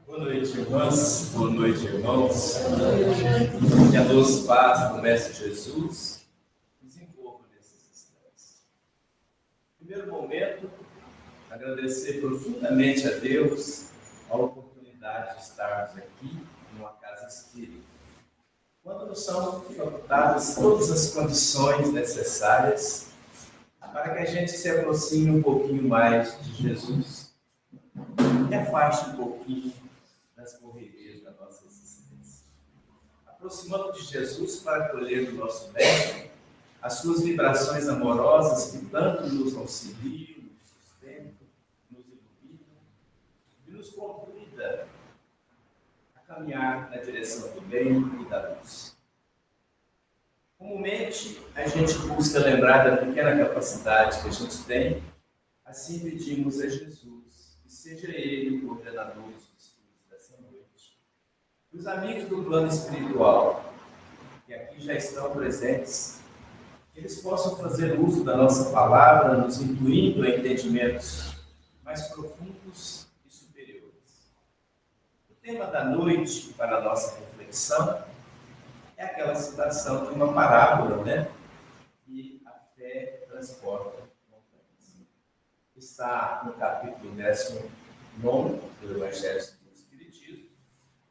Boa noite, irmãs. Boa noite, irmãos. Que a doce paz do Mestre Jesus nos envolva nesses instantes. No primeiro momento, agradecer profundamente a Deus a oportunidade de estarmos aqui numa casa espírita, quando nos são facultadas todas as condições necessárias para que a gente se aproxime um pouquinho mais de Jesus e afaste um pouquinho das correrias da nossa existência. Aproximando de Jesus para acolher do nosso Mestre as suas vibrações amorosas que tanto nos auxiliam, nos sustentam, nos iluminam e nos convida a caminhar na direção do bem e da luz. Comumente, a gente busca lembrar da pequena capacidade que a gente tem, assim pedimos a Jesus que seja Ele o coordenador dos estudos dessa noite. Os amigos do plano espiritual, que aqui já estão presentes, eles possam fazer uso da nossa palavra, nos incluindo em entendimentos mais profundos e superiores. O tema da noite para a nossa reflexão é aquela citação de uma parábola, que a fé transporta montanhas. Está no capítulo 19 do Evangelho segundo o Espiritismo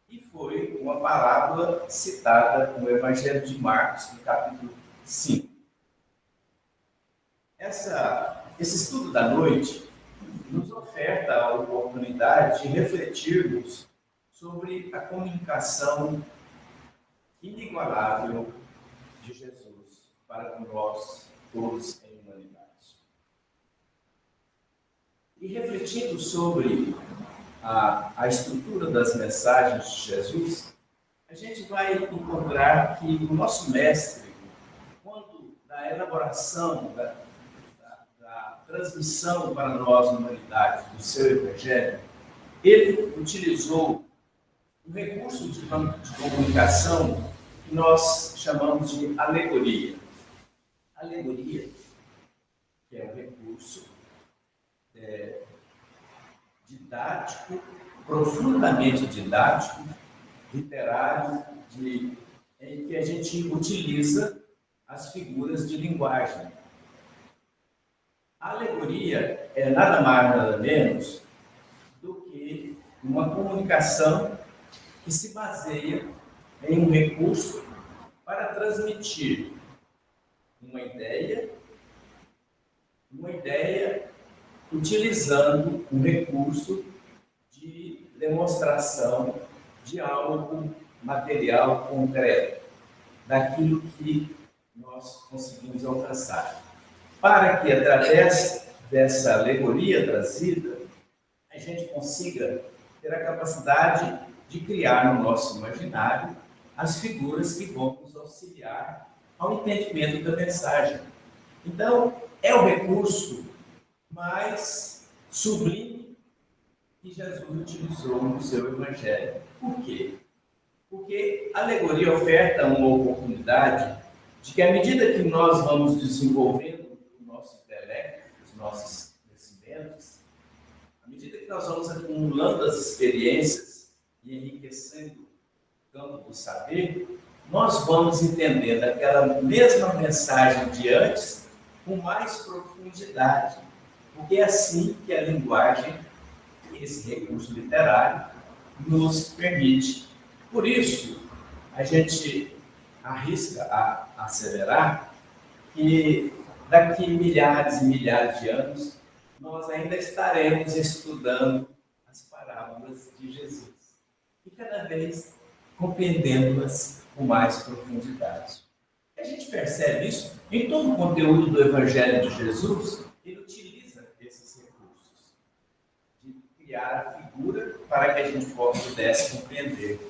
e foi uma parábola citada no Evangelho de Marcos, no capítulo 5. Esse estudo da noite nos oferta a oportunidade de refletirmos sobre a comunicação inigualável de Jesus para com nós todos em humanidade. E refletindo sobre a estrutura das mensagens de Jesus, a gente vai encontrar que o nosso Mestre, quando da elaboração, da transmissão para nós, na humanidade, do seu Evangelho, ele utilizou um recurso de comunicação que nós chamamos de alegoria. Alegoria, que é um recurso didático, profundamente didático, literário, em que a gente utiliza as figuras de linguagem. A alegoria é nada mais, nada menos do que uma comunicação que se baseia em um recurso para transmitir uma ideia utilizando um recurso de demonstração de algo material concreto, daquilo que nós conseguimos alcançar. Para que, através dessa alegoria trazida, a gente consiga ter a capacidade de criar no nosso imaginário as figuras que vão nos auxiliar ao entendimento da mensagem. Então, é o recurso mais sublime que Jesus utilizou no seu Evangelho. Por quê? Porque a alegoria oferta uma oportunidade de que, à medida que nós vamos desenvolvendo o nosso intelecto, os nossos conhecimentos, à medida que nós vamos acumulando as experiências e enriquecendo o campo do saber, nós vamos entendendo aquela mesma mensagem de antes com mais profundidade, porque é assim que a linguagem, esse recurso literário, nos permite. Por isso, a gente arrisca a asseverar que daqui milhares e milhares de anos nós ainda estaremos estudando as parábolas de Jesus e cada vez compreendendo-as com mais profundidade. A gente percebe isso em todo o conteúdo do Evangelho de Jesus. Ele utiliza esses recursos de criar a figura para que a gente pudesse compreender.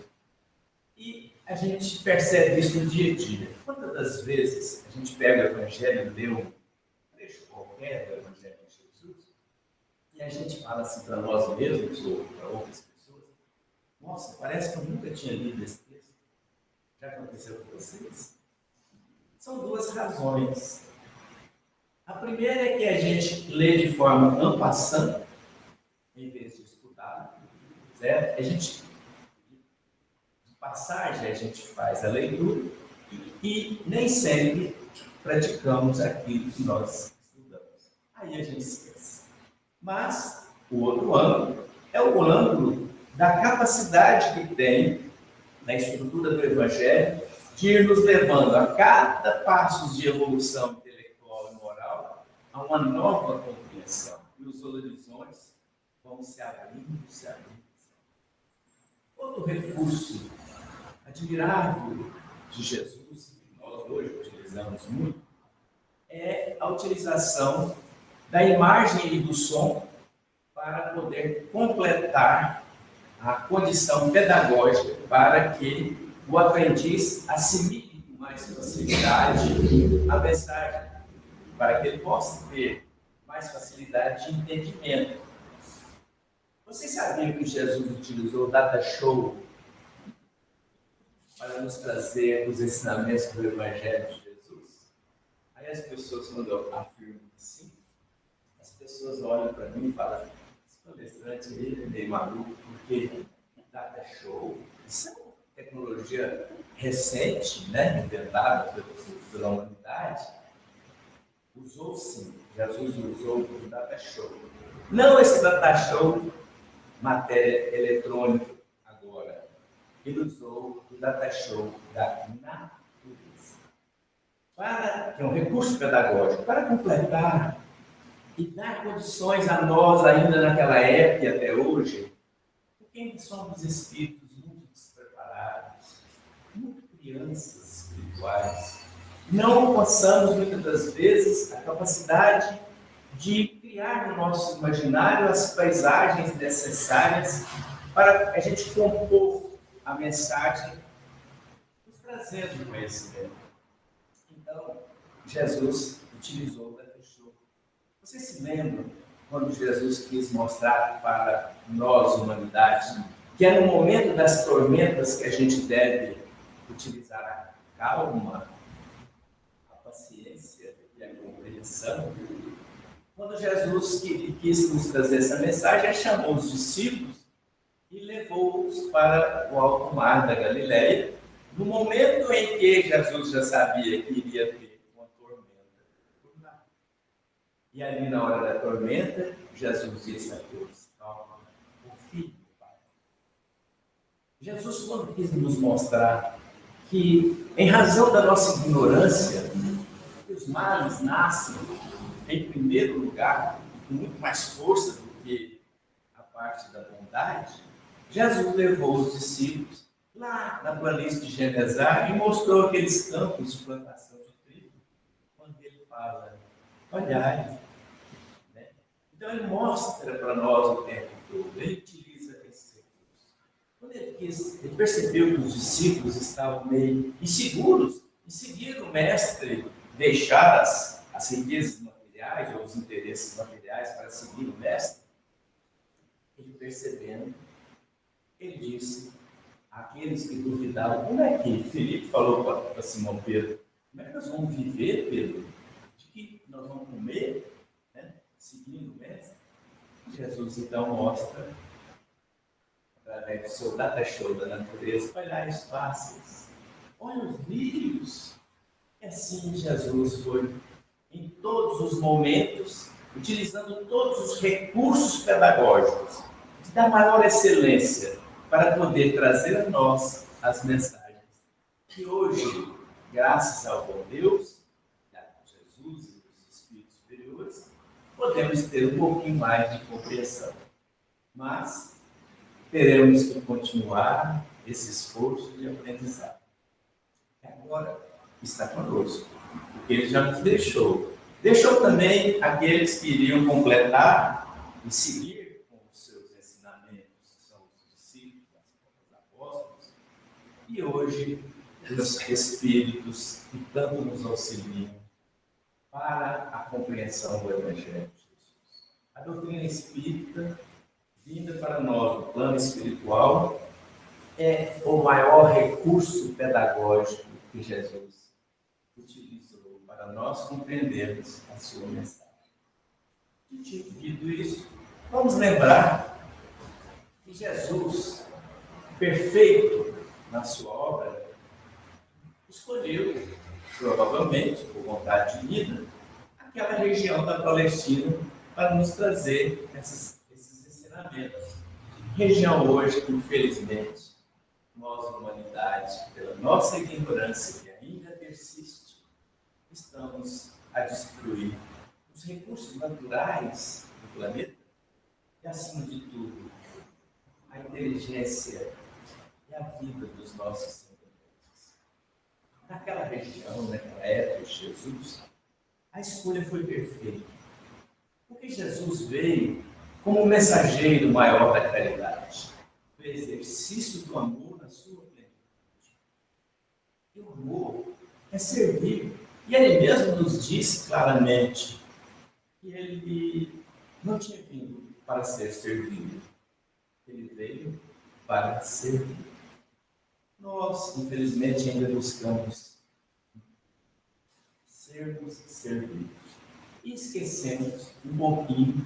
E a gente percebe isso no dia a dia. Quantas das vezes a gente pega o Evangelho e lê um trecho qualquer do Evangelho de Jesus e a gente fala assim para nós mesmos ou para outras pessoas: nossa, parece que eu nunca tinha lido esse texto. Já aconteceu com vocês? São duas razões. A primeira é que a gente lê de forma en passant, em vez de estudar. certo? De passagem, a gente faz a leitura e nem sempre praticamos aquilo que nós estudamos. Aí a gente esquece. Mas o outro ângulo é o ângulo da capacidade que tem na estrutura do Evangelho de ir nos levando a cada passo de evolução intelectual e moral a uma nova compreensão. E os horizontes vão se abrindo, se abrindo. Outro recurso admirável de Jesus, que nós hoje utilizamos muito, é a utilização da imagem e do som para poder completar a condição pedagógica para que o aprendiz assimile com mais facilidade a mensagem, para que ele possa ter mais facilidade de entendimento. Vocês sabiam que Jesus utilizou o data show para nos trazer os ensinamentos do Evangelho de Jesus? Aí as pessoas, quando eu afirmo assim, as pessoas olham para mim e falam: esse palestrante aí é meio maluco, porque data show, isso é uma tecnologia recente, né, inventada pela humanidade. Usou sim, Jesus usou o data show. Não esse data show, matéria eletrônica agora. Ele usou o data show da natureza. Que é um recurso pedagógico, para completar e dar condições a nós, ainda naquela época e até hoje, porque ainda somos espíritos muito despreparados, muito crianças espirituais. Não passamos, muitas das vezes, a capacidade de criar no nosso imaginário as paisagens necessárias para a gente compor a mensagem, nos trazendo conhecimento. Então, Jesus utilizou o data show. Vocês se lembram quando Jesus quis mostrar para nós, humanidade, que é no momento das tormentas que a gente deve utilizar a calma, a paciência e a compreensão? Quando Jesus quis nos trazer essa mensagem, chamou os discípulos e levou-os para o alto mar da Galileia, no momento em que Jesus já sabia que iria ter uma tormenta por lá. E ali, na hora da tormenta, Jesus disse a todos: calma, o Filho do Pai. Jesus, quando quis nos mostrar que, em razão da nossa ignorância, os males nascem, em primeiro lugar, com muito mais força do que a parte da bondade, Jesus levou os discípulos lá na planície de Genesar e mostrou aqueles campos de plantação de trigo, quando ele fala: olhai. Né? Então ele mostra para nós o tempo todo, ele utiliza esse recurso. Quando ele percebeu que os discípulos estavam meio inseguros em seguir o mestre, deixar as riquezas materiais ou os interesses materiais para seguir o mestre, ele percebendo, ele disse àqueles que duvidavam: como é que Filipe falou para Simão Pedro, como é que nós vamos viver, Pedro? De que nós vamos comer, né? Seguindo o mestre? Jesus então mostra, através do seu data show da natureza, olhar os pássaros, olha os lírios. E assim Jesus foi, em todos os momentos, utilizando todos os recursos pedagógicos da maior excelência para poder trazer a nós as mensagens que hoje, graças ao bom Deus, a Jesus e os Espíritos superiores, podemos ter um pouquinho mais de compreensão. Mas teremos que continuar esse esforço de aprendizado. Agora está conosco, porque ele já nos deixou. Deixou também aqueles que iriam completar e seguir com os seus ensinamentos, que são os discípulos, os apóstolos, e hoje os espíritos que tanto nos auxiliam para a compreensão do Evangelho de Jesus. A doutrina espírita, vinda para nós do plano espiritual, é o maior recurso pedagógico que Jesus utilizou para nós compreendermos a sua mensagem. Dito isso, vamos lembrar que Jesus, perfeito na sua obra, escolheu, provavelmente, por vontade divina, aquela região da Palestina para nos trazer esses ensinamentos. Região hoje que, infelizmente, nós, humanidade, pela nossa ignorância que ainda persiste, estamos a destruir os recursos naturais do planeta e, acima de tudo, a inteligência e a vida dos nossos semelhantes. Naquela região, naquela época de Jesus, a escolha foi perfeita. Porque Jesus veio como o mensageiro maior da caridade, o exercício do amor na sua plenitude. E o amor é servir. E ele mesmo nos disse claramente que ele não tinha vindo para ser servido. Ele veio para servir. Nós, infelizmente, ainda buscamos sermos servidos. E esquecemos um pouquinho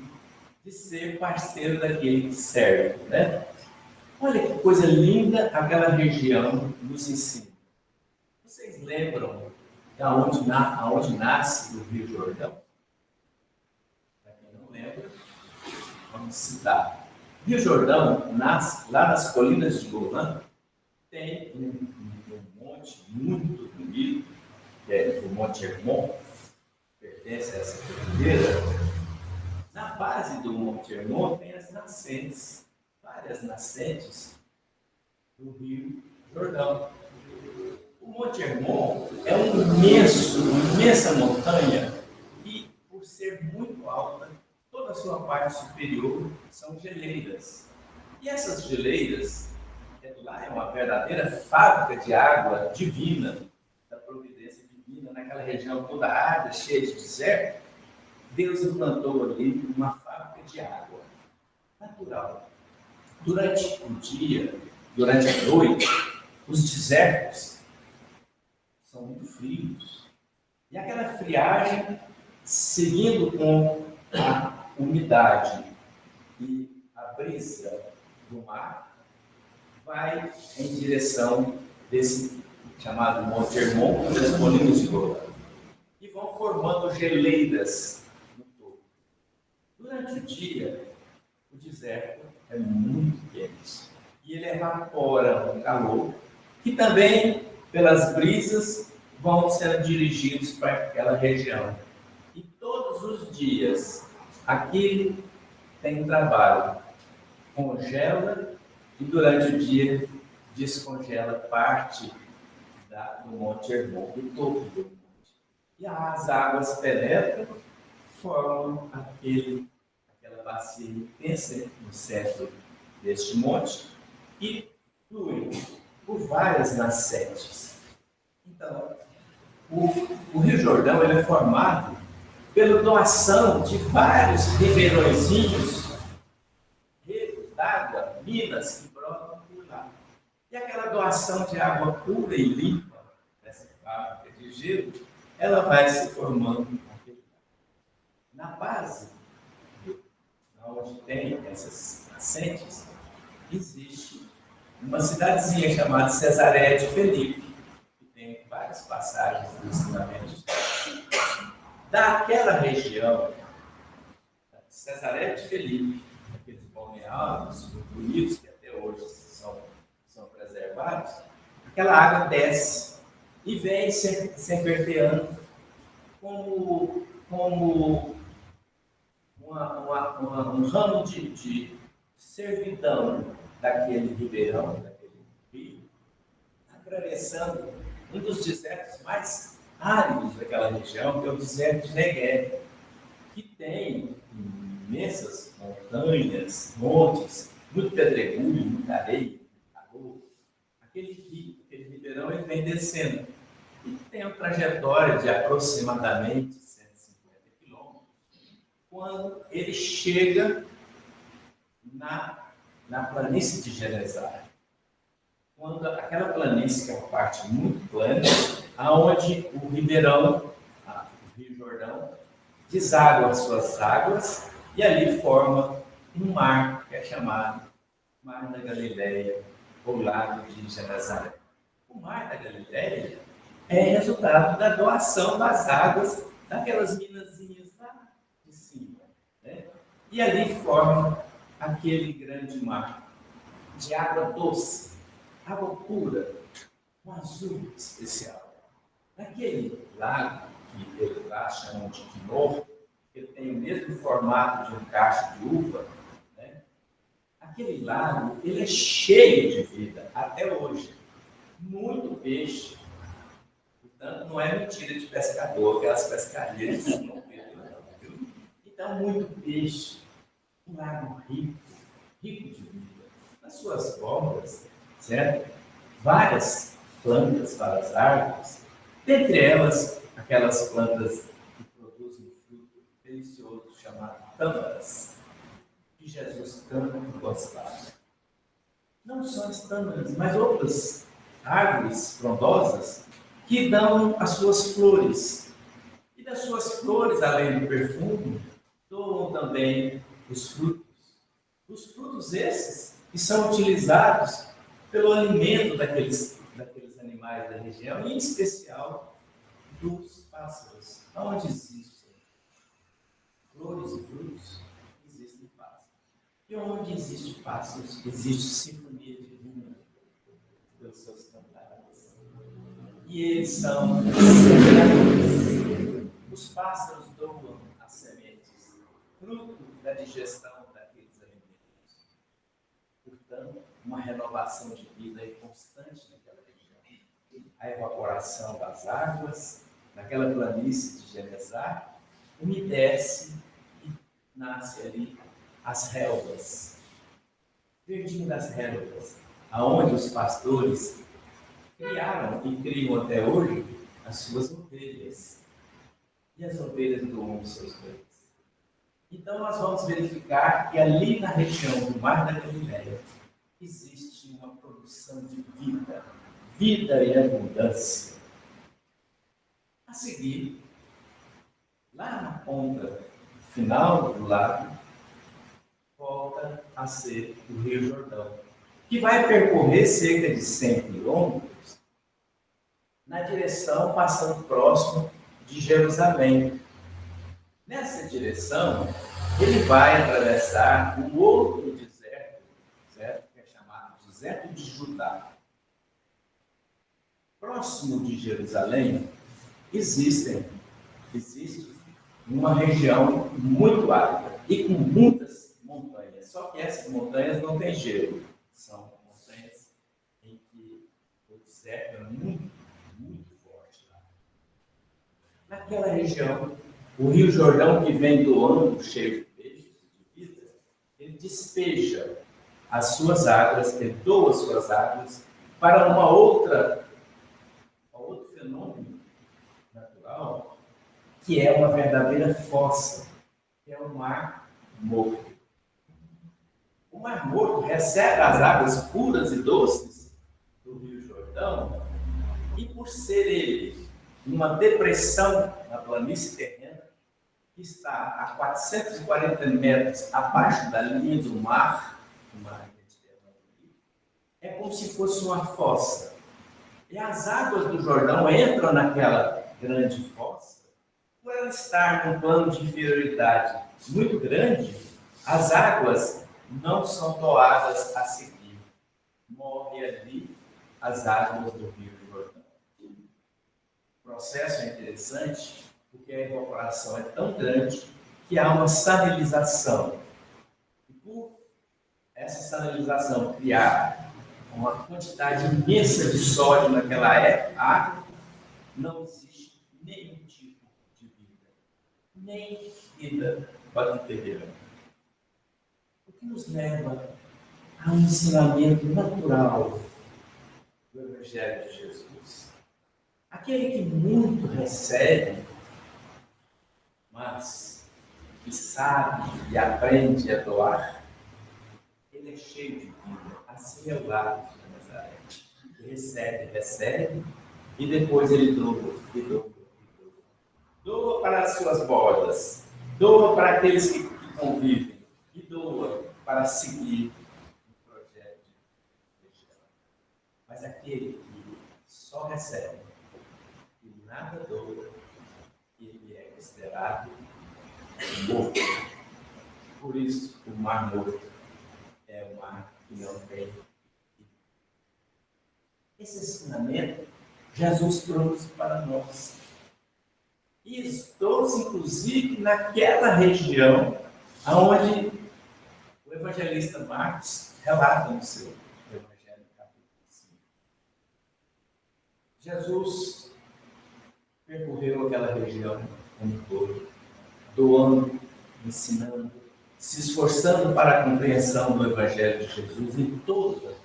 de ser parceiro daquele que serve, né? Olha que coisa linda aquela região nos ensina. Vocês lembram de aonde nasce o Rio Jordão? Para quem não lembra, vamos citar. Rio Jordão nasce lá nas colinas de Golã. Tem um monte muito bonito, que é o Monte Hermon, pertence a essa cordilheira. Na base do Monte Hermon tem as nascentes, várias nascentes do Rio Jordão. O Monte Hermon é uma imensa montanha e, por ser muito alta, toda a sua parte superior são geleiras. E essas geleiras, lá é uma verdadeira fábrica de água divina, da providência divina, naquela região toda árida, cheia de deserto. Deus implantou ali uma fábrica de água natural. Durante o dia, durante a noite, os desertos são muito frios. E aquela friagem, seguindo com a umidade e a brisa do mar, vai em direção desse chamado Monte Hermon, das colinas de Golã, e vão formando geleiras no topo. Durante o dia, o deserto é muito quente e ele evapora um calor que também, pelas brisas, vão sendo dirigidos para aquela região. E todos os dias, aquilo tem trabalho, congela e durante o dia descongela parte do Monte Hermon, do topo do monte. E as águas penetram, formam aquela bacia intensa no centro deste monte e fluem por várias nascentes. Então, o Rio Jordão ele é formado pela doação de vários ribeirõezinhos d'água, minas que brotam por lá. E aquela doação de água pura e limpa, dessa fábrica de gelo, ela vai se formando na base, onde tem essas nascentes, existe uma cidadezinha chamada Cesareia de Felipe, que tem várias passagens do ensinamento. Daquela região, Cesareia de Felipe, aqueles balneários bonitos que até hoje são preservados, aquela água desce e vem serpenteando como um ramo de servidão daquele ribeirão, daquele rio, atravessando um dos desertos mais áridos daquela região, que é o deserto de Negev, que tem imensas montanhas, montes, muito pedregulho, muita areia, calor. Aquele ribeirão ele vem descendo e tem uma trajetória de aproximadamente 150 quilômetros, quando ele chega na planície de Genesar. Quando aquela planície, que é uma parte muito plana, aonde o ribeirão, o Rio Jordão, deságua as suas águas e ali forma um mar que é chamado Mar da Galileia, ou Lago de Genezaré. O Mar da Galileia é resultado da doação das águas daquelas minazinhas lá de cima, né? E ali forma aquele grande mar de água doce, água pura, um azul especial. Naquele lago que eles lá chamam de Quinor, ele tem o mesmo formato de um cacho de uva, né? Aquele lago, ele é cheio de vida até hoje. Muito peixe. Portanto, não é mentira de pescador, aquelas pescarias de São Pedro, não. Então, muito peixe. Um lago rico, rico de vida. Nas suas bordas, certo? Várias plantas, várias árvores, dentre elas, aquelas plantas que produzem um fruto delicioso chamado tâmaras, que Jesus tanto gostava. Não só as tâmaras, mas outras árvores frondosas que dão as suas flores. E das suas flores, além do perfume, doam também os frutos. Os frutos esses que são utilizados pelo alimento daqueles animais da região, e em especial dos pássaros. Onde existem flores e frutos, existem pássaros. E onde existem pássaros, existe sinfonia divina pelos seus cantares. E eles são semeadores. Os pássaros doam as sementes, fruto da digestão daqueles alimentos. Portanto, uma renovação de vida é constante naquela região. A evaporação das águas, naquela planície de Genezar, umedece e nasce ali as relvas. Verdinho das relvas, aonde os pastores criaram e criam até hoje as suas ovelhas. E as ovelhas doam os seus leite. Então, nós vamos verificar que ali na região do Mar da Galileia existe uma produção de vida, vida e abundância. A seguir, lá na ponta final do lago, volta a ser o Rio Jordão, que vai percorrer cerca de 100 quilômetros na direção, passando próximo de Jerusalém. Nessa direção, ele vai atravessar um outro deserto, certo? Que é chamado Deserto de Judá. Próximo de Jerusalém, existe uma região muito árida e com muitas montanhas. Só que essas montanhas não têm gelo. São montanhas em que o deserto é muito, muito forte lá. Naquela região, o Rio Jordão, que vem doando cheio de peixes e de vida, ele despeja as suas águas, ele doa as suas águas para outro fenômeno natural, que é uma verdadeira fossa, que é o Mar Morto. O Mar Morto recebe as águas puras e doces do Rio Jordão, e por ser ele uma depressão na planície terrena, que está a 440 metros abaixo da linha do mar Mediterrâneo, é como se fosse uma fossa. E as águas do Jordão entram naquela grande fossa. Por ela estar num plano de inferioridade muito grande, as águas não são doadas a seguir. Morre ali as águas do Rio Jordão. O processo é interessante, porque a evaporação é tão grande que há uma salinização. E por essa salinização criar uma quantidade imensa de sódio naquela água, não existe nenhum tipo de vida, nem vida bacteriana. O que nos leva a um ensinamento natural do Evangelho de Jesus. Aquele que muito recebe, mas que sabe e aprende a doar, ele é cheio de vida, assim é o lago de Nazaré. Ele recebe, e depois ele doa, e doa, e doa. Doa para as suas bordas, doa para aqueles que convivem, e doa para seguir o projeto aquele que só recebe e nada doa, ele é considerado morto. Por isso, o mar morto é o mar que não tem vida. Esse ensinamento Jesus trouxe para nós. E trouxe, inclusive, naquela região onde o evangelista Marcos relata no seu Evangelho, capítulo 5. Jesus percorreu aquela região como todo, doando, ensinando, se esforçando para a compreensão do Evangelho de Jesus em todas as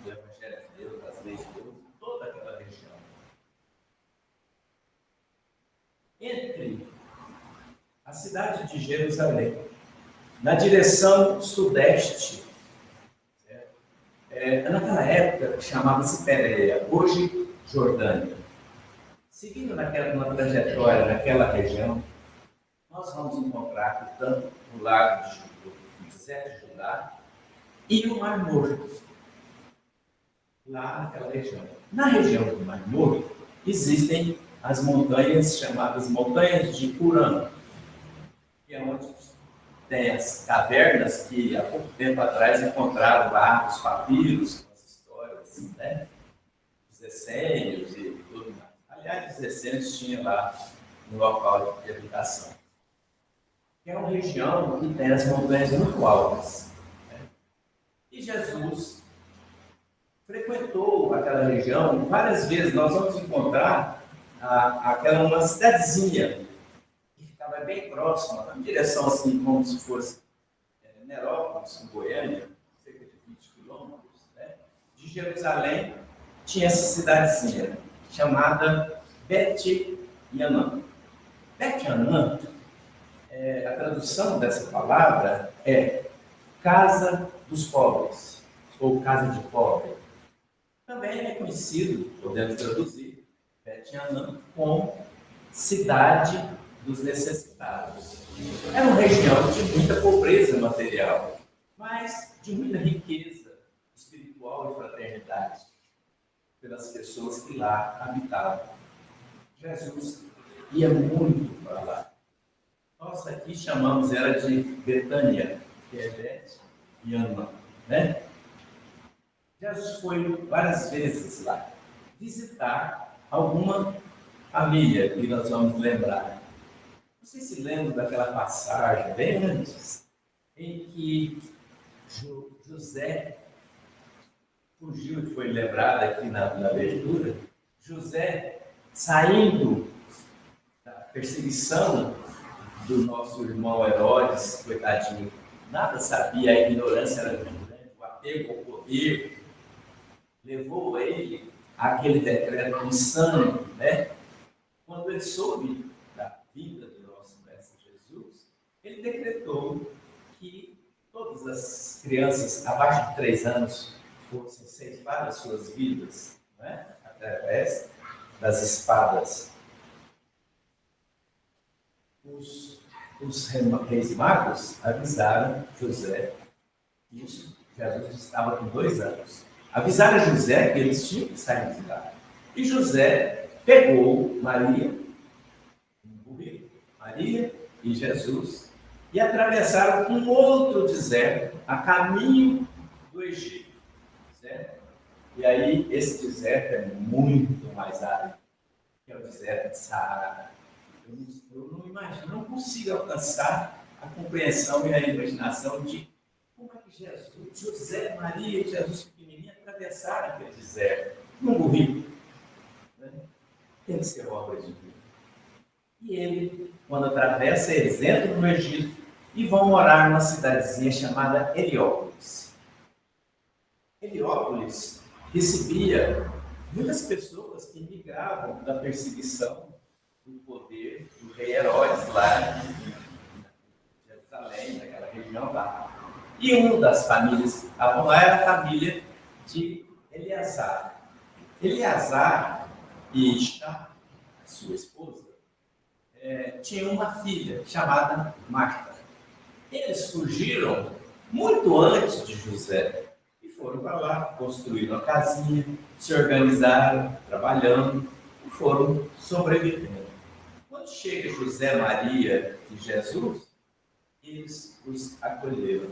do Evangelho de Deus, das leis de Deus, em toda aquela região. Entre a cidade de Jerusalém, na direção sudeste, naquela época chamava-se Pérea, hoje Jordânia. Seguindo uma trajetória naquela região, nós vamos encontrar tanto o lago de deserto de Judá e o Mar Morto, lá naquela região. Na região do Mar Morto existem as montanhas chamadas Montanhas de Curã, que é onde tem as cavernas que há pouco tempo atrás encontraram lá os papiros, as histórias, né? Os essênios e tudo mais. Aliás, os essênios tinham lá no local de habitação. Que é uma região que tem as montanhas muito altas. Né? E Jesus frequentou aquela região várias vezes. Nós vamos encontrar uma cidadezinha que ficava bem próxima, em direção assim, como se fosse Nerópolis, em Goiânia, cerca de 20 quilômetros, né? De Jerusalém, tinha essa cidadezinha chamada Bet-Yanã. Bet-Yanã, a tradução dessa palavra é casa dos pobres, ou casa de pobre. Também é conhecido, podemos traduzir, Bet-Yanã como cidade dos necessitados. É uma região de muita pobreza material, mas de muita riqueza espiritual e fraternidade pelas pessoas que lá habitavam. Jesus ia muito para lá. Nós aqui chamamos ela de Betânia, que é Bet-Yanã, né? Jesus foi várias vezes lá visitar alguma família que nós vamos lembrar. Vocês se lembram daquela passagem bem antes, em que José fugiu e foi lembrado aqui na abertura? José, saindo da perseguição do nosso irmão Herodes, coitadinho, nada sabia, a ignorância era muito grande, o apego ao poder levou ele àquele decreto insano, né? Quando ele soube da vida do nosso Mestre Jesus, ele decretou que todas as crianças abaixo de 3 anos fossem ceifadas suas vidas, né? Através das espadas. Os reis magos avisaram José que Jesus estava com 2 anos. Avisaram a José que eles tinham que sair de lá. E José pegou Maria e Jesus e atravessaram um outro deserto a caminho do Egito. Certo? E aí, esse deserto é muito mais árido, que é o deserto de Saara. Eu não imagino, não consigo alcançar a compreensão e a imaginação de como é que Jesus, José, Maria e Jesus pequenininho atravessaram aquele deserto num burrito. Né? Tem que ser obra de Deus. E ele, quando atravessa, eles entram no Egito e vão morar numa cidadezinha chamada Heliópolis. Heliópolis recebia muitas pessoas que migravam da perseguição do poder do rei Herodes lá em Jerusalém, naquela região lá. E uma das famílias que estavam lá era a família de Eleazar. Eleazar e Ishá, a sua esposa, tinham uma filha chamada Marta. Eles fugiram muito antes de José e foram para lá, construíram a casinha, se organizaram, trabalhando e foram sobrevivendo. Quando chega José, Maria e Jesus, eles os acolheram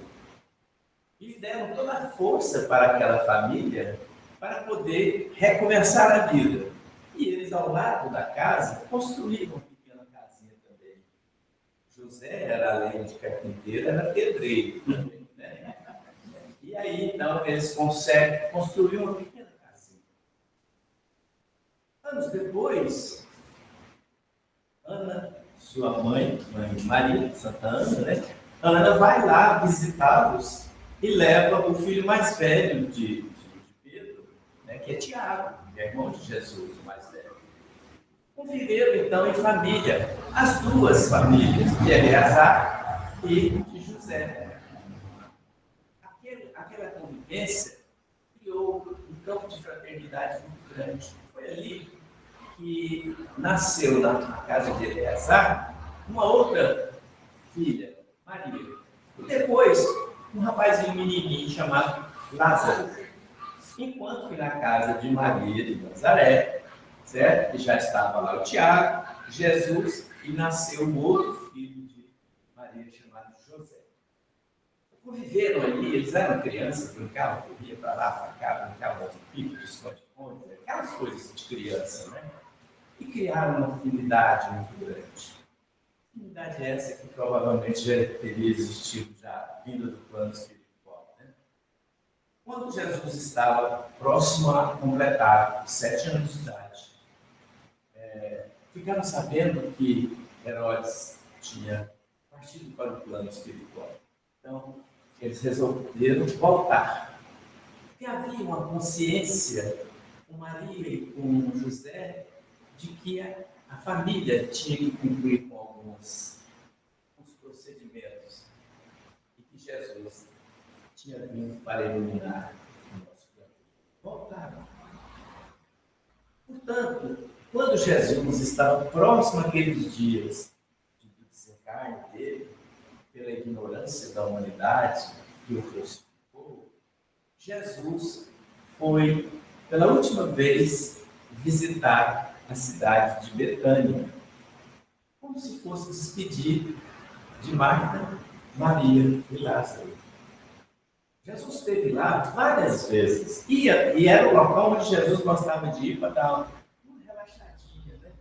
e deram toda a força para aquela família para poder recomeçar a vida. E eles, ao lado da casa, construíram uma pequena casinha também. José era, além de carpinteiro, era pedreiro também, né? E aí, então, eles conseguem construir uma pequena casinha. Anos depois, Ana, sua mãe Maria, Santa Ana, né? Ana vai lá visitá-los e leva o filho mais velho de Pedro, né? Que é Tiago, que é irmão de Jesus, o mais velho. Conviveram, então, em família, as duas famílias, de Eleazar e de José. Aquela convivência criou um campo de fraternidade muito grande. Foi ali que nasceu na casa de Eleazar uma outra filha, Maria. E depois, um rapazinho menininho chamado Lázaro. Enquanto que na casa de Maria de Nazaré, certo? Que já estava lá o Tiago, Jesus, e nasceu um outro filho de Maria chamado José. Conviveram ali, eles eram crianças, brincavam, corriam para lá, para cá, brincavam de pico, de esconde-esconde, aquelas coisas de criança, né? E criaram uma afinidade muito grande. Afinidade essa que provavelmente já teria existido, já vinda do plano espiritual, né? Quando Jesus estava próximo a completar 7 anos de idade, ficaram sabendo que Herodes tinha partido para o plano espiritual. Então, eles resolveram voltar. Porque havia uma consciência com Maria e com José de que a família tinha que cumprir com alguns procedimentos e que Jesus tinha vindo para iluminar o nosso plano. Voltaram. Portanto, quando Jesus estava próximo àqueles dias de desencarne dele, pela ignorância da humanidade que o crucificou, Jesus foi, pela última vez, visitar a cidade de Betânia, como se fosse despedir de Marta, Maria e Lázaro. Jesus esteve lá várias vezes. E era o local onde Jesus gostava de ir para dar uma relaxadinha, né?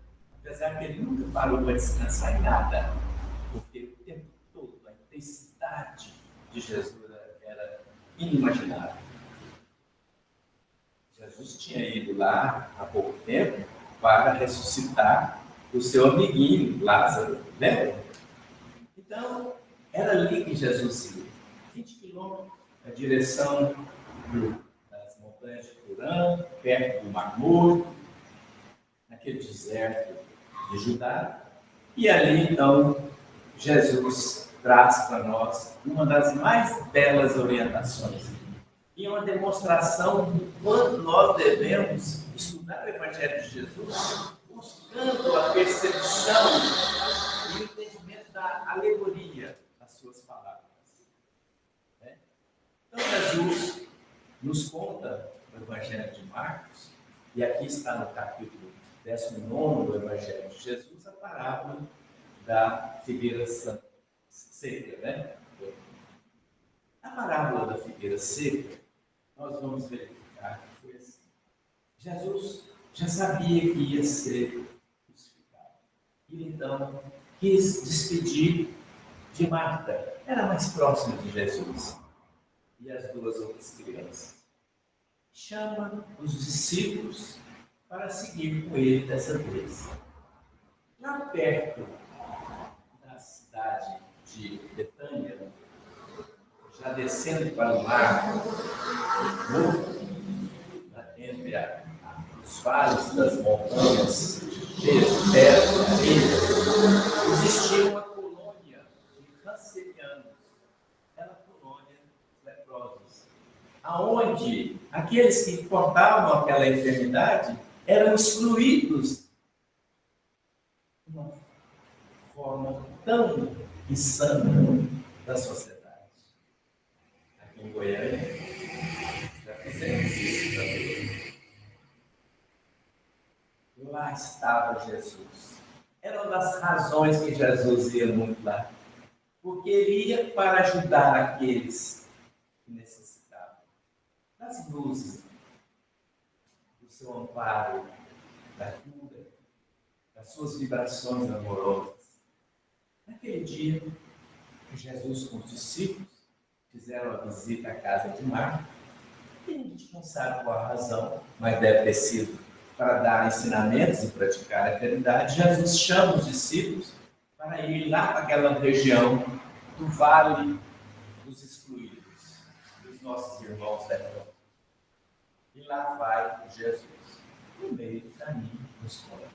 Apesar que ele nunca parou para descansar em nada, porque o tempo todo a intensidade de Jesus era inimaginável. Jesus tinha ido lá há pouco tempo para ressuscitar o seu amiguinho, Lázaro, lembra? Então, era ali que Jesus ia, 20 quilômetros na direção das montanhas de Turã, perto do Mar Morto, naquele deserto de Judá. E ali, então, Jesus traz para nós uma das mais belas orientações e uma demonstração do quanto nós devemos estudar o Evangelho de Jesus, buscando a percepção e o entendimento da alegoria das suas palavras. Então, Jesus nos conta no Evangelho de Marcos, e aqui está no capítulo 19 do Evangelho de Jesus, a parábola da figueira seca, né? A parábola da figueira seca, nós vamos verificar que foi assim. Jesus já sabia que ia ser crucificado. E então quis despedir de Marta, era mais próxima de Jesus, e as duas outras crianças. Chama os discípulos para seguir com ele dessa vez. Lá perto da cidade de Betânia, já descendo para o mar, entre os vales das montanhas, cheias de pedra e areia, existia uma colônia de cancerianos, aquela colônia de leprosos, aonde aqueles que portavam aquela enfermidade eram excluídos de uma forma tão insana da sociedade. Aqui em Goiânia, estava Jesus. Era uma das razões que Jesus ia muito lá. Porque ele ia para ajudar aqueles que necessitavam das luzes, do seu amparo, da cura, das suas vibrações amorosas. Naquele dia, Jesus com os discípulos fizeram a visita à casa de Marta. E a gente não sabe qual a razão, mas deve ter sido para dar ensinamentos e praticar a caridade. Jesus chama os discípulos para ir lá para aquela região do Vale dos Excluídos, dos nossos irmãos da Europa. E lá vai Jesus. No meio do caminho, nos conta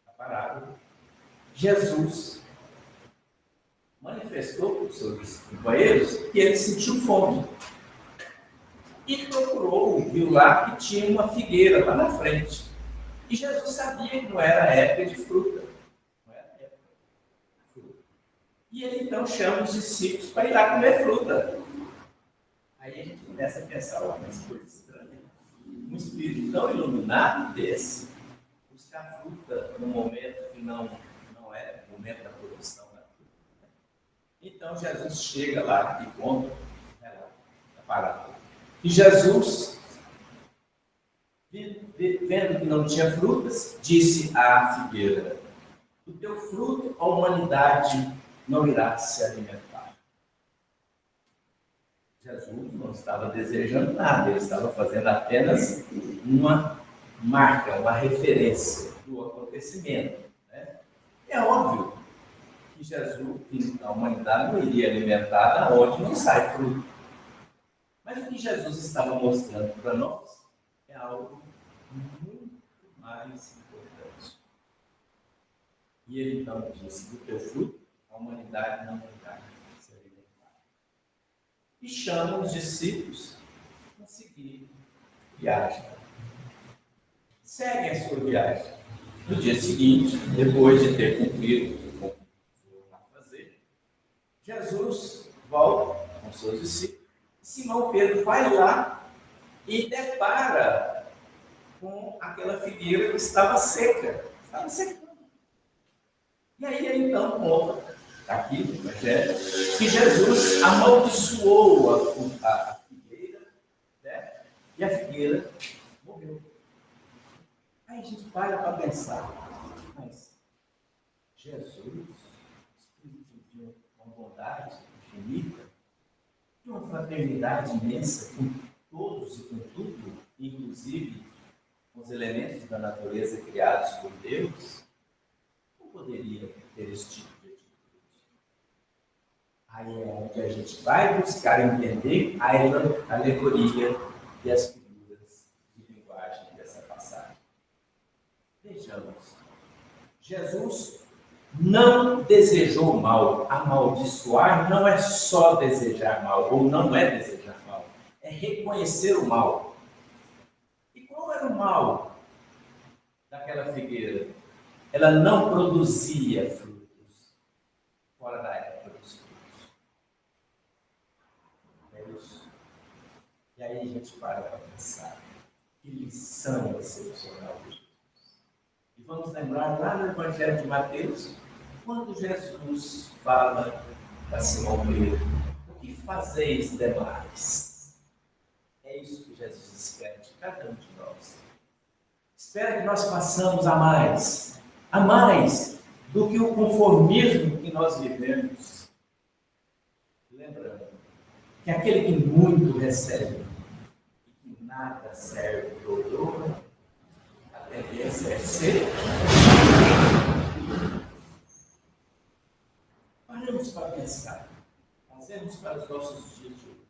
a parábola. Jesus manifestou para os seus companheiros que ele sentiu fome. E procurou, viu lá que tinha uma figueira lá na frente. E Jesus sabia que não era época de fruta. Não era época de fruta. E ele então chama os discípulos para ir lá comer fruta. Aí a gente começa a pensar, olha, mas coisa estranha. Um espírito tão iluminado desse, buscar fruta no momento que não é o momento da produção da fruta. Então Jesus chega lá e conta a parábola. E Jesus, vendo que não tinha frutas, disse à figueira: do teu fruto a humanidade não irá se alimentar. Jesus não estava desejando nada, ele estava fazendo apenas uma marca, uma referência do acontecimento. Né? É óbvio que Jesus, que a humanidade não iria alimentar da onde não sai fruto. Mas o que Jesus estava mostrando para nós é algo muito mais importante. E ele então disse: do teu fruto, a humanidade não irá se alimentar. E chama os discípulos a seguir viagem. Seguem a sua viagem. No dia seguinte, depois de ter cumprido o que foi lá fazer, Jesus volta com seus discípulos. Simão Pedro vai lá e depara com aquela figueira que estava seca. Estava secando. E aí ele então conta, aqui no Evangelho, que Jesus amaldiçoou a figueira, né? E a figueira morreu. Aí a gente para pensar, mas Jesus, Espírito de uma bondade infinita, de uma fraternidade imensa com todos e com tudo, inclusive com os elementos da natureza criados por Deus, não poderia ter esse tipo de atitude. Aí é onde a gente vai buscar entender a alegoria e as figuras de linguagem dessa passagem. Vejamos, Jesus não desejou mal. Amaldiçoar não é só desejar mal, ou não é desejar mal, é reconhecer o mal. E qual era o mal daquela figueira? Ela não produzia frutos fora da época dos frutos. É isso. E aí a gente para pensar, que lição excepcional de Jesus. E vamos lembrar lá no Evangelho de Mateus, quando Jesus fala para Simão Pedro: o que fazeis demais? É isso que Jesus espera de cada um de nós. Espera que nós façamos a mais do que o conformismo que nós vivemos. Lembrando que aquele que muito recebe e que nada serve para o dobro, a tendência é ser. Paramos para pensar, fazemos para os nossos dias de hoje.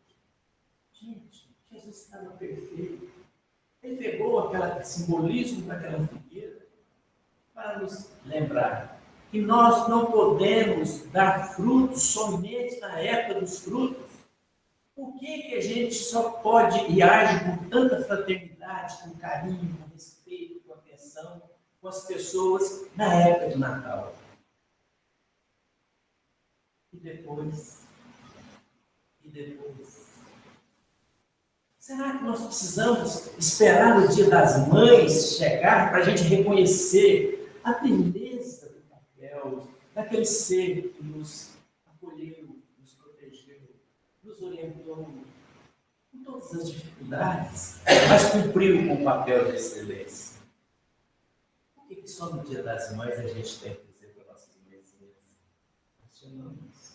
Gente, Jesus estava perfeito. Ele pegou aquele simbolismo daquela figueira para nos lembrar que nós não podemos dar frutos somente na época dos frutos. Por que a gente só pode e age com tanta fraternidade, com carinho, com respeito, com atenção com as pessoas na época do Natal? E depois? Será que nós precisamos esperar o Dia das Mães chegar para a gente reconhecer a beleza do papel, daquele ser que nos acolheu, nos protegeu, nos orientou com todas as dificuldades, mas cumpriu com o papel de excelência. Por que só no Dia das Mães a gente tem que dizer para nossas mãezinhas? Questionamos.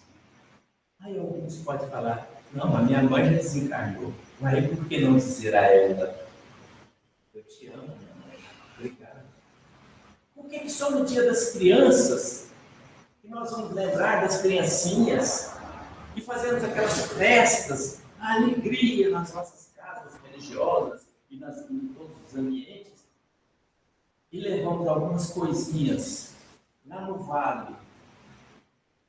Aí alguns podem falar, não, a minha mãe já desencarnou. Mas por que não dizer a ela? Eu te amo, minha mãe. Obrigado. Por que só no Dia das Crianças que nós vamos lembrar das criancinhas e fazemos aquelas festas, a alegria nas nossas casas religiosas e em todos os ambientes, e levamos algumas coisinhas lá no vale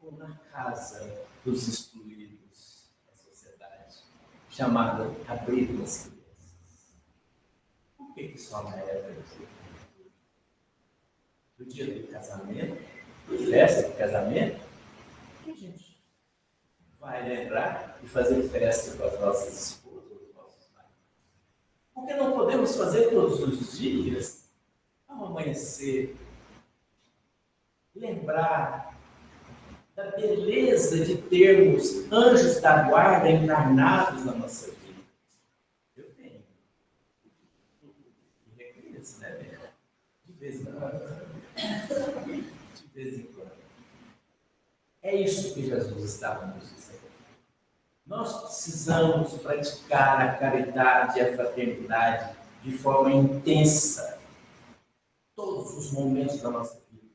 ou na casa dos excluídos da sociedade, chamada Abrigo das Crianças? Por que só na época do dia do casamento, festa do casamento, que a gente vai lembrar de fazer festa com as nossas esposas, os nossos maridos? Porque não podemos fazer todos os dias, ao amanhecer, lembrar da beleza de termos anjos da guarda encarnados na nossa vida. Eu tenho. E reconheço, né, Bela? De vez em quando. De vez em quando. É isso que Jesus estava nos dizendo. Nós precisamos praticar a caridade e a fraternidade de forma intensa, todos os momentos da nossa vida,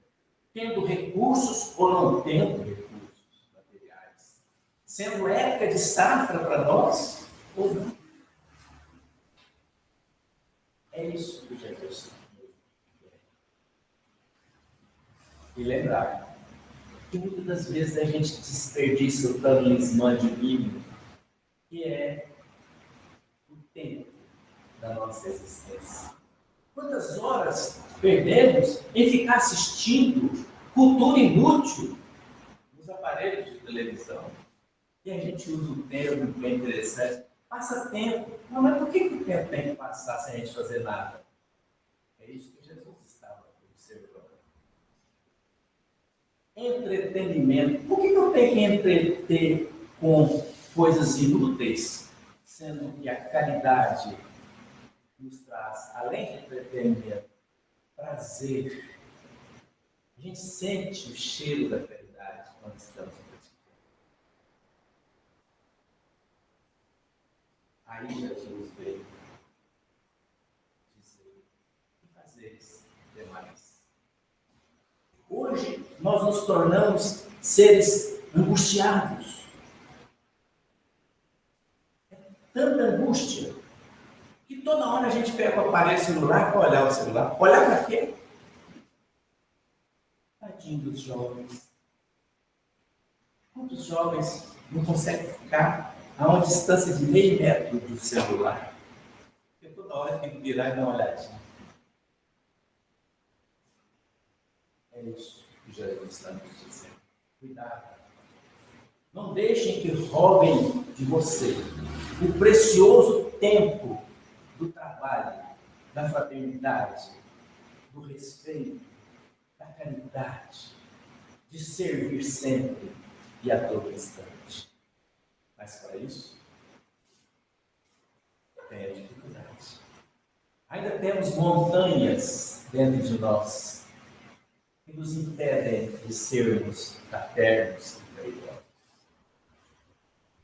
tendo recursos ou não tendo recursos materiais, sendo época de safra para nós ou não. É isso que Jesus quer. E lembrar que muitas das vezes a gente desperdiça o talismã divino, que é o tempo da nossa existência. Quantas horas perdemos em ficar assistindo cultura inútil nos aparelhos de televisão? E a gente usa um termo bem interessante, passa tempo. Não, mas por que o tempo tem que passar sem a gente fazer nada? É isso que Jesus estava observando. Entretenimento. Por que eu tenho que entreter com coisas inúteis, sendo que a caridade nos traz, além de entretenimento, prazer? A gente sente o cheiro da caridade quando estamos praticando. Aí Jesus veio dizer: e fazeres demais? Hoje nós nos tornamos seres angustiados. É tanta angústia que toda hora a gente pega o aparelho celular para olhar o celular. Olhar para quê? Tadinho dos jovens. Quantos jovens não conseguem ficar a uma distância de meio metro do celular? Porque toda hora tem que virar e dar uma olhadinha. É isso que Jesus está nos dizendo. Cuidado. Não deixem que roubem de você o precioso tempo do trabalho, da fraternidade, do respeito, da caridade, de servir sempre e a todo instante. Mas para isso, tem a dificuldade. Ainda temos montanhas dentro de nós que nos impedem de sermos fraternos e caridosos.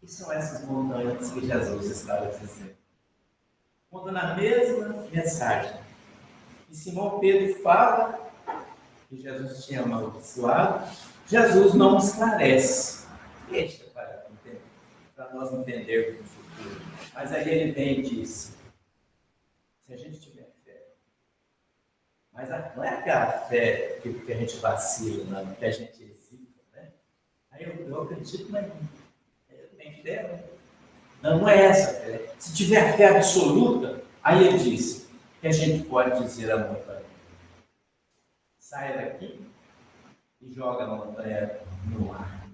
E são essas montanhas que Jesus estava dizendo. Conta na mesma mensagem. E Simão Pedro fala que Jesus tinha amaldiçoado. Jesus não esclarece. Deixa para nós entendermos o futuro. Mas aí ele vem e diz: se a gente tiver fé, mas não é aquela fé que a gente vacila, não, que a gente hesita, né? Aí eu acredito, mas tem fé, né? Não é essa fé. Se tiver fé absoluta, aí ele diz que a gente pode dizer à montanha: saia daqui e joga a montanha no mar.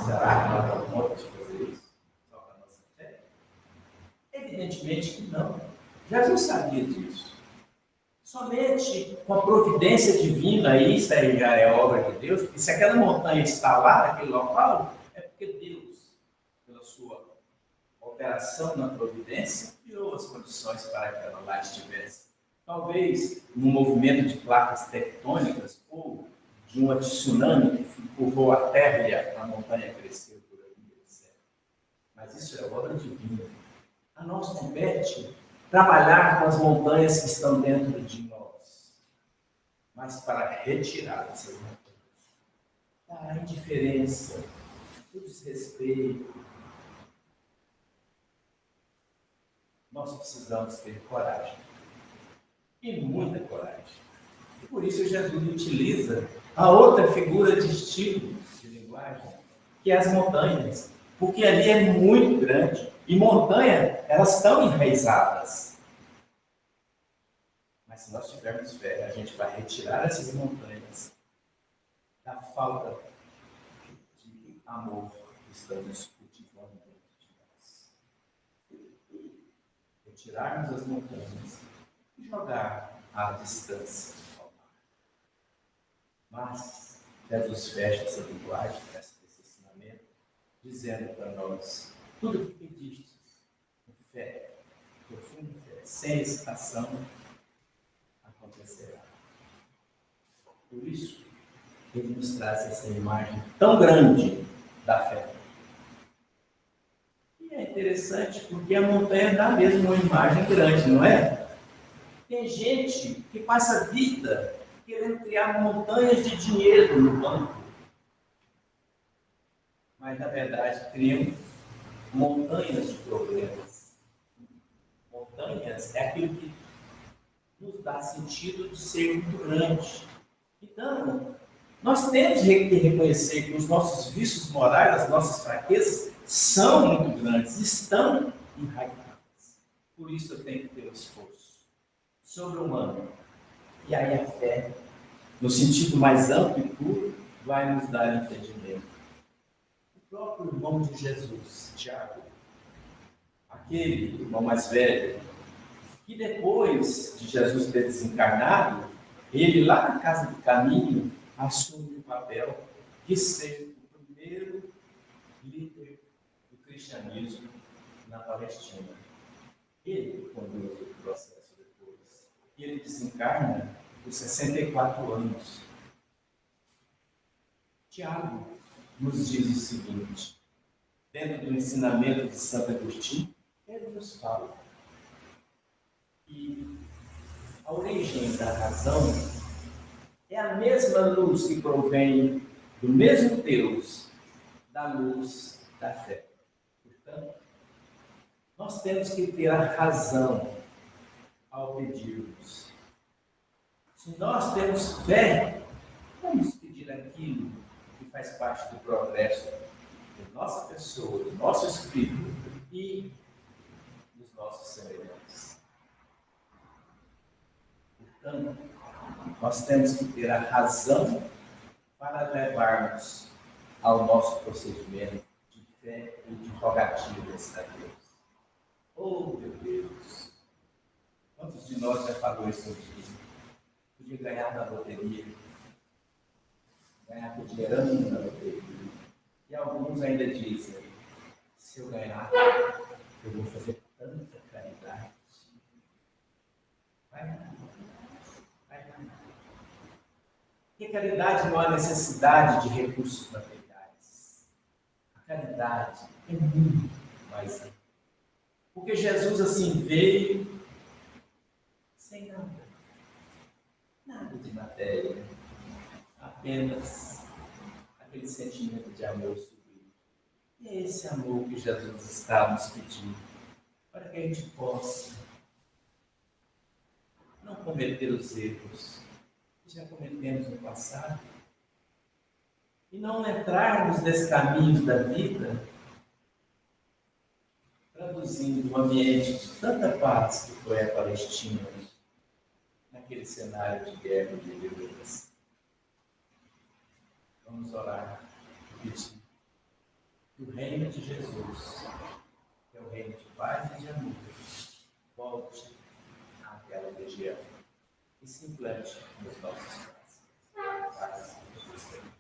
Será que nós estamos prontos de fazer isso? Só com a nossa fé? Evidentemente que não. Jesus sabia disso. Somente com a providência divina, isso aí já é obra de Deus, porque se aquela montanha está lá, naquele local, é porque Deus, pela sua operação na providência, criou as condições para que ela lá estivesse. Talvez num movimento de placas tectônicas ou de um tsunami que empurrou a terra e a montanha cresceu por ali, etc. Mas isso é obra divina. A nós compete trabalhar com as montanhas que estão dentro de nós, mas para retirar essas montanhas. A indiferença, o desrespeito. Nós precisamos ter coragem. E muita coragem. E por isso Jesus utiliza a outra figura de estilo de linguagem, que é as montanhas. Porque ali é muito grande. E montanha, elas estão enraizadas. Mas se nós tivermos fé, a gente vai retirar essas montanhas da falta de amor que estamos cultivando dentro de nós. Retirarmos as montanhas e jogar à distância ao mar. Mas Jesus fecha essa linguagem, esse ensinamento, dizendo para nós: tudo o que pedistes, com fé, profunda fé, sem hesitação, acontecerá. Por isso, ele nos traz essa imagem tão grande da fé. E é interessante porque a montanha dá mesmo uma imagem grande, não é? Tem gente que passa a vida querendo criar montanhas de dinheiro no banco. Mas, na verdade, criam montanhas de problemas. Montanhas é aquilo que nos dá sentido de ser muito grande. Então, nós temos que reconhecer que os nossos vícios morais, as nossas fraquezas, são muito grandes, estão enraizadas. Por isso eu tenho que ter um esforço sobre-humano. E aí a fé, no sentido mais amplo e puro, vai nos dar entendimento. O próprio irmão de Jesus, Tiago, aquele irmão mais velho, que depois de Jesus ter desencarnado, ele lá na casa do caminho assume o papel de ser o primeiro líder do cristianismo na Palestina. Ele conduz o processo depois. Ele desencarna com 64 anos. Tiago nos diz o seguinte, dentro do ensinamento de Santo Agostinho, ele nos fala que a origem da razão é a mesma luz que provém do mesmo Deus, da luz da fé. Portanto, nós temos que ter a razão ao pedirmos. Se nós temos fé, vamos pedir aquilo que faz parte do progresso da nossa pessoa, do nosso espírito e dos nossos semelhantes. Portanto, nós temos que ter a razão para levarmos ao nosso procedimento de fé e de rogativas a Deus. Oh, meu Deus! Quantos de nós já falou isso um dia? Podia ganhar na loteria, ganhar por dinheirão na loteria. E alguns ainda dizem, se eu ganhar, eu vou fazer tanta caridade. Vai dar. Porque caridade não há necessidade de recursos materiais. A caridade é muito mais ampla. Porque Jesus assim veio sem nada. Nada de matéria. Apenas aquele sentimento de amor sublime. E é esse amor que Jesus está nos pedindo. Para que a gente possa não cometer os erros que já cometemos no passado e não entrarmos nesse caminho da vida traduzindo um ambiente de tanta paz que foi a Palestina naquele cenário de guerra e de violência. Vamos orar e pedir que o reino de Jesus, que é o reino de paz e de amor, volte àquela região. e se implante nos nossos corações.